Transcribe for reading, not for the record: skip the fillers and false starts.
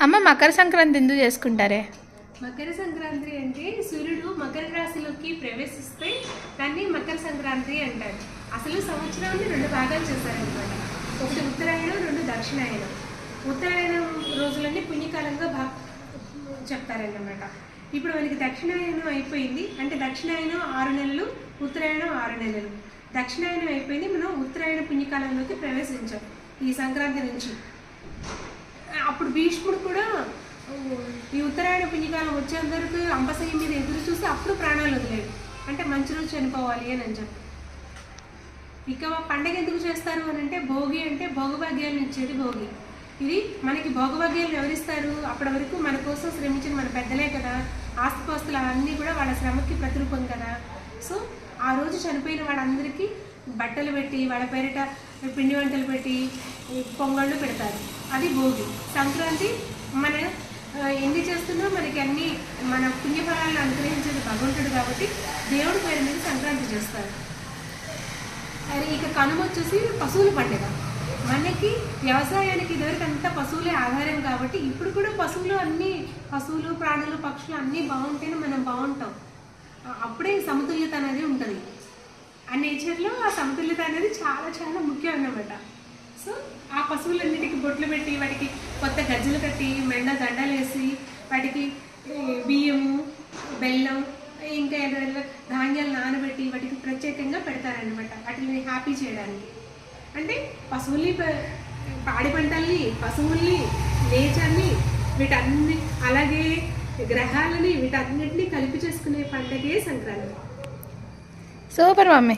అమ్మ మకర సంక్రాంతి ఎందుకు చేసుకుంటారే? మకర సంక్రాంతి అంటే సూర్యుడు మకర రాశిలోకి ప్రవేశిస్తే దాన్ని మకర సంక్రాంతి అంటారు. అసలు సంవత్సరాన్ని రెండు భాగాలు చేశారనమాట. ఒకటి ఉత్తరాయణం, రెండు దక్షిణాయనం. ఉత్తరాయణం రోజులన్నీ పుణ్యకాలంగా చెప్తారన్నమాట. ఇప్పుడు మనకి దక్షిణాయనం అయిపోయింది అంటే దక్షిణాయనం 6 నెలలు, ఉత్తరాయణం 6 నెలలు. దక్షిణాయనం అయిపోయింది, మనం ఉత్తరాయణ పుణ్యకాలంలోకి ప్రవేశించాం ఈ సంక్రాంతి నుంచి. అప్పుడు భీష్ముడు కూడా ఈ ఉత్తరాయణ పుణ్యకాలం వచ్చేందరికి అంపశయ్య మీద ఎదురు చూసి అప్పుడు ప్రాణాలు వదిలేడు. అంటే మంచి రోజు చనిపోవాలి అని చెప్పి. ఇక పండగ ఎందుకు చేస్తారు అని అంటే భోగి అంటే భోగభాగ్యాలను ఇచ్చేది భోగి. ఇది మనకి భోగభాగ్యాలను ఎవరిస్తారు? అప్పటి వరకు మన కోసం శ్రమించిన మన పెద్దలే కదా. ఆస్తిపాస్తులు అవన్నీ కూడా వాళ్ళ శ్రమకి ప్రతిరూపం కదా. సో ఆ రోజు చనిపోయిన వాళ్ళందరికీ బట్టలు పెట్టి వాళ్ళ పేరిట పిండి వంటలు పెట్టి పొంగళ్ళు పెడతారు. అది భోగి. సంక్రాంతి మన ఎన్ని చేస్తున్నా మనకి అన్ని మన పుణ్యఫలాలను అనుగ్రహించేది భగవంతుడు కాబట్టి దేవుడి పేరు మీద సంక్రాంతి చేస్తారు. అది ఇక కనుమ వచ్చేసి పశువుల పండుగ. మనకి వ్యవసాయానికి ఇదివరకు అంతా పశువులే ఆధారం కాబట్టి ఇప్పుడు కూడా పశువులు ప్రాణులు పక్షులు అన్నీ బాగుంటేనే మనం బాగుంటాం. అప్పుడే సమతుల్యత అనేది ఉంటుంది. ఆ నేచర్లో ఆ సమతుల్యత అనేది చాలా చాలా ముఖ్యం అన్నమాట. సో ఆ పశువులన్నిటికీ బొట్లు పెట్టి వాటికి కొత్త గజ్జలు కట్టి మెండ దండలు వేసి వాటికి బియ్యము, బెల్లం, ఇంకా ఏదైనా ధాన్యాలు నానబెట్టి వాటికి ప్రత్యేకంగా పెడతారనమాట. వాటిని హ్యాపీ చేయడానికి. అంటే పశువుల్ని, పాడి పంటల్ని, పశువుల్ని, నేచర్ని, వీటన్ని అలాగే గ్రహాలని వీటన్నిటిని కలిపి చేసుకునే పండగే సంక్రాంతి. Super mummy.